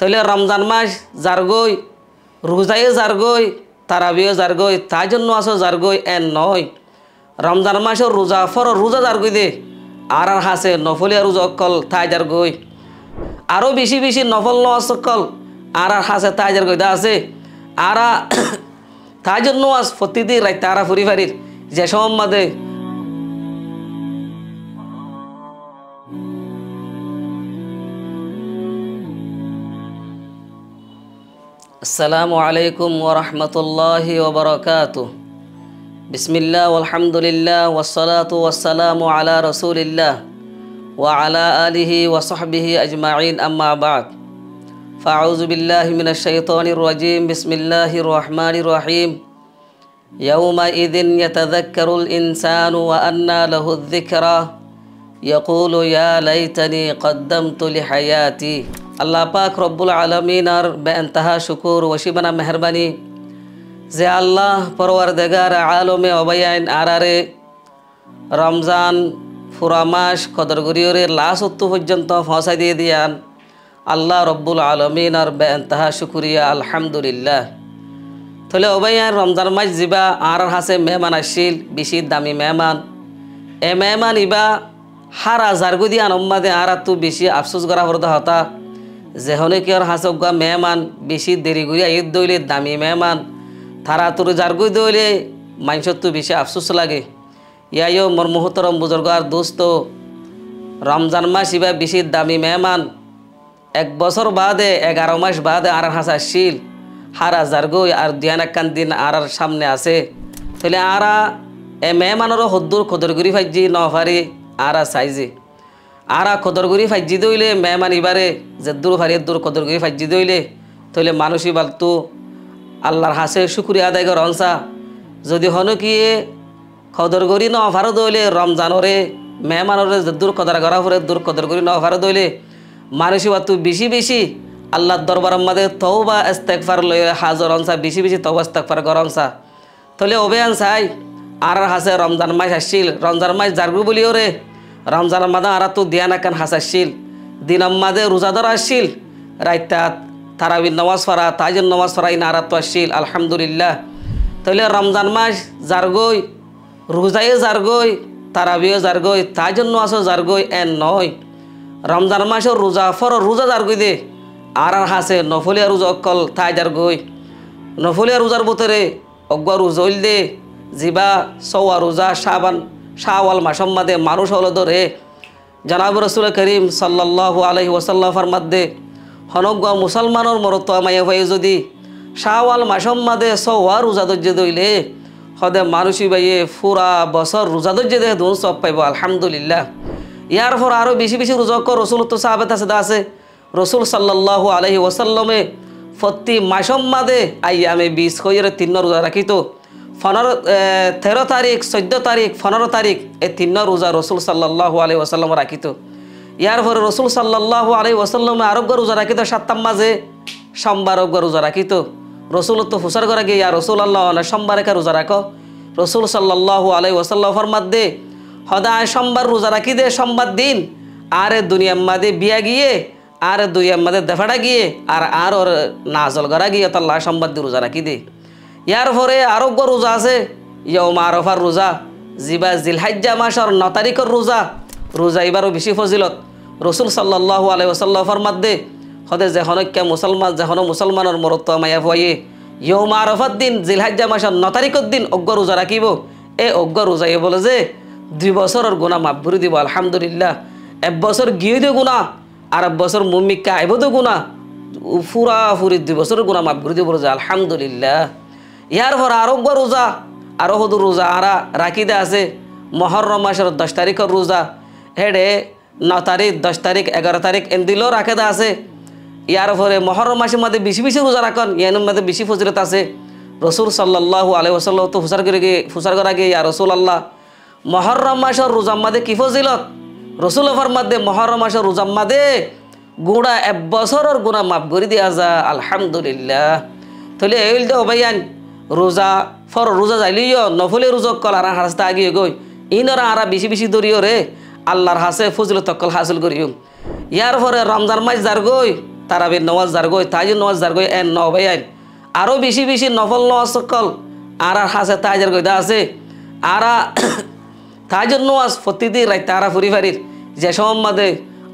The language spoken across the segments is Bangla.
তাহলে রমজান মাস যারগই রোজাইও যারগই তারাবিও যারগই তাই জন্য আসো যারগই এন নয় রমজান মাসের রোজা রোজা যারগই দে আর হাসে নফলিয়া রোজা অকল তাই যারগই আরও বেশি বেশি নফল নওয়াজ সকল আর হাসে তাই যারগই দা আছে আর তাই জন্য আজ প্রতিদিন রাইতে আরা ফুরি ফারির যে সম্মাদে আসসালামু আলাইকুম ওয়া রাহমাতুল্লাহি ওয়া বারাকাতুহু বিসমিল্লাহ আলহামদুলিল্লাহ ওয়াসসালাতু ওয়াসসালামু আলা রাসূলিল্লাহ ওয়া আলা আলিহি ওয়া সাহবিহি আজমাইন আম্মা বা'দ ফাআউযু বিল্লাহি মিনাশ শাইতানির রাজীম বিসমিল্লাহির রহমানির রহিম ইয়াউমা ইযিন ইয়াতাযাক্কারুল ইনসানু ওয়া আন্না লাহুয যিকরা ইয়াকুলু ইয়া লাইতানি কদ্দামতু লিহায়াতি। আল্লাহ পাক রব্বুল আলমিনার বেএন্তহা শুকুর ওসিবানা মেহরবানি যে আল্লাহ পরওয়ারদিগার আলমে অবায়ান আরারে রমজান ফুরা মাস কদরগরিয়রে লাস্ট অত্তু পর্যন্ত ফসাই দিয়ে দিয়ান আল্লাহ রব্বুল আলমিনার বেএন্তহা শুকুরিয়া আলহামদুলিল্লাহ। তাহলে অবায়ান রমজান মাস যা আর হাসে মেহমান আসছিল বেশি দামি মেহমান এ মেহমান ইবা হার হাজারগু দিয়ে আনম্মাদে আর তো বেশি আফসোস করা পড়তে হতা যেহনে কি আর হাসগা মেহমান বেশি দেরি করিয়া ঈদ দইলে দামি মেহমান তারা তোর জারগুই দইলে মানুষের তো বেশি আফসোস লাগে। ইয়াইও মোর মুহতরম বুজুর্গ আর দোস্ত রমজান মাস ইবা বেশি দামি মেহমান 1 বছর বাদে 11 মাস বাদে আর হাসা আসছিল হারা জারগুই আর দিয়ান একখান দিন আর সামনে আছে তাহলে আরা এ মেহমানেরও হদ্দুর খদরগুড়ি ফাইজি নফারি আরা সাইজি আরা কদরগুড়ি ফাইজি দইলে মেহমান ইবারে যে দূর ফারি দূর কদরগুড়ি ফাইজি দইলে তাহলে মানুষই বালতু আল্লাহর হাসে শুকুরিয়া আদায় কর অনসা যদি হনো কি কদরগুড়ি ন ফারো দইলে রমজানরে মেহমানরে যে দূর কদর করা পরে দূর কদরগুড়ি ন ফারো দইলে মানুষই বালতু বেশি বেশি আল্লাহর দরবার মধ্যে তওবা ইস্তেগফার লই হাজর অনসা বেশি বেশি তওবা ইস্তেগফার কর অনসা তাহলে অবেয়ান চাই আর হাসে রমজান মাস আসছিল রমজান মাস জারগু বলিও রে রমজানের মাদা আর তো দিয়ান একান হাসাসিল দিনম মাদে রোজাদার আসছিল রাইতাত তারাবির নামাজ পড়া তাইজুর নামাজ পড়া ইন আর তো আসছিল আলহামদুলিল্লাহ। তাহলে রমজান মাস জারগই রোজাইও জারগই তারাবিও জারগই তাইজুর নামাজও জারগই এন নয় রমজান মাসের রোজা জারগই দে আর হাসে নফলিয়া রোজা অকল তাই জারগই নফলিয়া রোজার ভিতরে অজ্ঞা রোজইল দে জিবা সওয়া রোজা শাওয়াল মাসের মধ্যে মানুষ হলো ধরে জনাব রসুল করিম সাল্লাল্লাহু আলাইহি ওয়াসাল্লাম ফরমাদ্দে হনজ্ঞা মুসলমানের মরত মাইয়া ভাই যদি শাওয়াল মাসের মধ্যে সওয়া রোজা ধৈর্য দইলে হদে মানুষই ভাইয়ে পুরা বছর রোজা ধৈর্য দেহে ধুন সব পাইব আলহামদুলিল্লাহ। ইয়ার পর আরও বেশি বেশি রোজা কর রসুল তো সাহাবেত আছে রসুল সাল্লাল্লাহু আলাইহি ওয়াসাল্লামে প্রতি মাসের মধ্যে আইয়ামে 20 হইরে 3 রোজা রাখিত 13 তারিখ 14 তারিখ 15 তারিখ এই 3 রোজা রসুল সাল্লাল্লাহু আলাইহি ওয়াসাল্লাম রাখিত। ইয়ার পরে রসুল সাল্লাল্লাহু আলাইহি ওয়াসাল্লামে আরোগ্য রোজা রাখিত 7 মাঝে সোমবার অজ্ঞ রোজা রাখিত রসুল তো ফুসার করে গিয়ে ইয়া রসুল আল্লাহ সোমবার একা রোজা রাখো রসুল সাল্লাল্লাহু আলাইহি ওয়াসাল্লাম ফরমাত দে সদায় সোমবার রোজা রাখি দে সোমবার দিন আরে দুনিয়ার মাঝে বিয়া গিয়ে আর দুনিয়ার মাঝে দেফাটা গিয়ে আর ওর নাজল করা গিয়ে আল্লাহ সোমবার দিয়ে রোজা রাখি দে। ইয়ার পরে আরোগ্য রোজা আছে ইয়ৌম আরাফার রোজা জিবা জিলহাজ্জা মাসের 9 তারিখের রোজা এবারও বেশি ফজিলত রসুল সাল্লাল্লাহু আলাইহি ওয়াসাল্লাম ফরমাত দে হদে যেহনক্যা মুসলমান যেহনো মুসলমানের মরত মায়া ভয়ে ইয়ৌম আরাফার দিন জিলহাজ্জা মাসের 9 তারিখের দিন অজ্ঞ রোজা রাখিব এ অজ্ঞ রোজা এ বলে যে 2 বছরের গুণা মাফ করে দিব আলহামদুলিল্লাহ। 1 বছর গিয়ে দে গুণা আর 1 বছর মুমিকা আইব দে গুণা পুরা ফুরি 2 বছরের গুণা মাফ করে দিব বলে যে আলহামদুলিল্লাহ। ইয়ার পর আরোগ্য রোজা আরো হদু রোজা আরা রাখিদে আছে মহরম মাসের 10 তারিখের রোজা হেডে 9 তারিখ 10 তারিখ 11 তারিখ এন দিলেও রাখেদা আছে। ইয়ার পরে মহরম মাসের মধ্যে বেশি বেশি রোজা রাখন ইয়ার মধ্যে বেশি ফজিলত আছে রসুল সাল্লাল্লাহু আলাইহি ওয়াসাল্লাম তো ফুসার করা গিয়ে ইয়া রসুল আল্লাহ মহরম মাসের রোজার মধ্যে কি ফজিলত রসুল ফরমাদে মহরম মাসের রোজার মধ্যে গুণা 1 বছরের গুণা মাফ করে দিয়া যা আলহামদুলিল্লাহ। তাহলে এই তো ভাইয়ান রোজা রোজা যাইলিও নফলে রোজা কল আর হাসতে আগিয়ে গই ইনরা আরা বেশি বেশি দরিও রে আল্লাহর হাসে ফজিলত কল হাসিল করিও। ইয়ার পরে রমজান মাস যার গই তারাবির নামাজ জারগই তাহাজ্জুদ নামাজ জারগই এন নবাই আইন আরও বেশি বেশি নফল নামাজ সকল আর হাসে তাহাজের গইদা আছে আরা তাহাজ্জুদ নামাজ প্রতিদিন রাত তারা ফুরিফারির যে সময় মাদে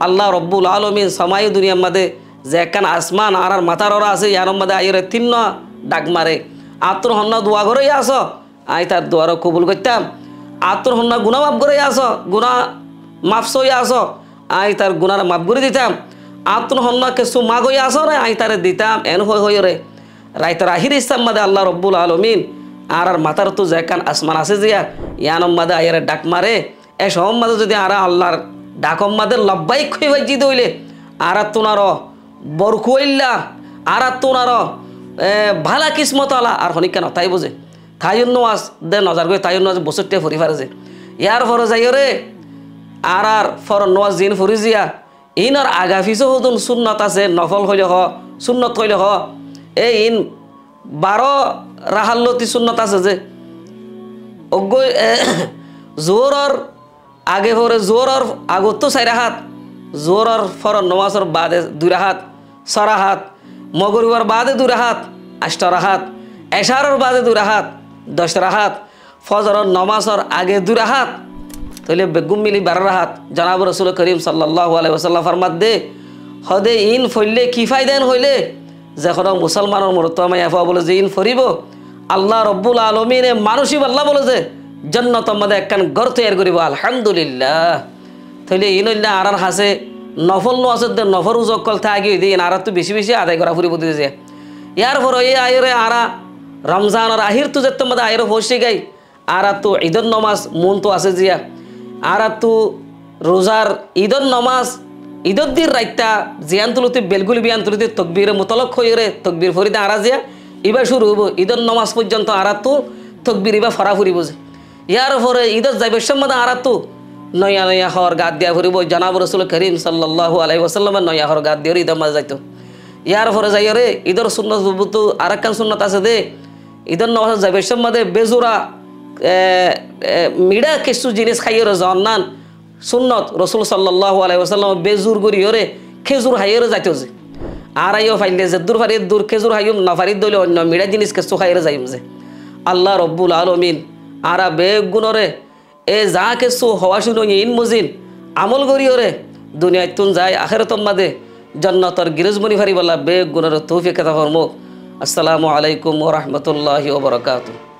আল্লাহ রব্বুল আলমিন সমাই দুনিয়ার মাদে যে একখান আসমান আর মাথার ওরা আছে ইয়ার মাদে আইরে তিন ডাক মারে আত্মর হন্য দোয়া করে আস আই তার দোয়ারও কবুল করতাম আত্মর হন্য গুণা মাফ করে আস গুণা মাফ সই আস আই তার গুণার মাফ করে দিতাম আত্মর হন্য কিছু মাগ হয়ে আস রে আই তারে দিতাম এন হয়ে রে রাইতার আহির ইসলাম মাদে আল্লাহ রব্বুল আলমিন আর মাথার তো যে একখান আসমান আছে যে ইয়ানম মাদে আইরে ডাক মারে এ সব মাদে যদি আর আল্লাহর ডাকম মাদে লব্বাইক খুঁই বাজি দইলে আর তোনার বরকুইল্লা আর তোনার ভালা কিসমত আলা আর হনিক কেন তাই বুঝে তাইন নামাজ দে নজার গই তাইন নামাজ বছরটে ফুরি ফারে যে ইয়ার ফর যাই রে আর ফর নামাজ জিন ফুরি জিয়া ইনর আগা ফিসো হদুন সুন্নত আছে নফল হইলে হ সুন্নত হইলে হ এই ইন 12 রাহাল্লতি সুন্নত আছে যে অগৈ জোরর আগে পরে জোরর আগত তো 4 রাহাত জোরর ফর নামাজর বাদে 2 রাহাত 6 রাহাত মগরিবার বাদে 2 রাহাত 8 রাহাত এশারর বাদে 2 রাহাত 10 রাহাত ফজরের নামাজর আগে 2 রাহাত তাহলে বেগুম মিলি 12 রাহাত জনাব রাসূল করিম সাল্লাল্লাহু আলাইহি ওয়াসাল্লাম ফরমাত দে হদে ইন ফইলে কি ফায়দান হইলে যখন মুসলমানের মরতমা আফা বলে যে ইন ফরিব আল্লাহ রব্বুল আলমিনে মানুষই আল্লাহ বলে যে জান্নাত মধ্যে একখান ঘর তৈরি করিব আলহামদুলিল্লাহ তাহলে ইনল্লা আর হাসে নফল নো আছে নফর উজকল থাকি দিন আর তো বেশি বেশি আদায় করা ফুরিব দিয়েছে ইয়ার পর এই আয়রে আরা রমজানের আহির তো যেতে মধ্যে আয়রে বসে গাই আর তো ঈদের নমাজ মন তো আছে জিয়া আর তো রোজার ঈদের নমাজ ঈদের দিন রাইতা জিয়ান তুলতে বেলগুলি বিয়ান তুলতে তকবীরে মুতলক হয়ে রে তকবীর ফরিদা আরা জিয়া এবার শুরু হইব ঈদের নমাজ পর্যন্ত আর তো তকবীর এবার ফরা ফুরিব যে ইয়ার পরে ঈদের যাইবে সম্বন্ধে আর তো নয়া নয়া হওয়ার গাদ দিয়া ফুরিব জনাব রাসূল করিম সাল্লাল্লাহু আলাইহি ওয়াসাল্লাম নয়া হওয়ার গাদ দিয়ে ঈদের মাঝে যাইতো ইয়ার পরে যাই রে ঈদের সুন্নত তো আর একখান সুন্নত আছে দে ঈদের নমাজ যাইবে সম্বন্ধে বেজোরা মিডা কিছু জিনিস খাইয়ে জন্নান সুন্নত রসুল সাল্লাল্লাহু আলাইহি ওয়াসাল্লাম বেজুর গরি ওরে খেজুর হাইয়ে যাইতো যে আর আইও ফাইলে যে দূর ফারি দূর খেজুর হাইম না ফারি দইলে অন্য মিডা জিনিস কিছু খাইয়ে যাইম যে আল্লাহ রব্বুল আলমিন আরা বেগুণরে এ যা কিছু হওয়া শুনো ইন মুজিন আমল গরি ওরে দুনিয়ায় তুন যায় আখেরাতম মাদে জান্নাতর গিরজমনি ফারি বলা বেগুণরে তৌফিক আতা ফরমুক আসসালামু আলাইকুম ওয়া রাহমাতুল্লাহি ওয়া বারাকাতুহু।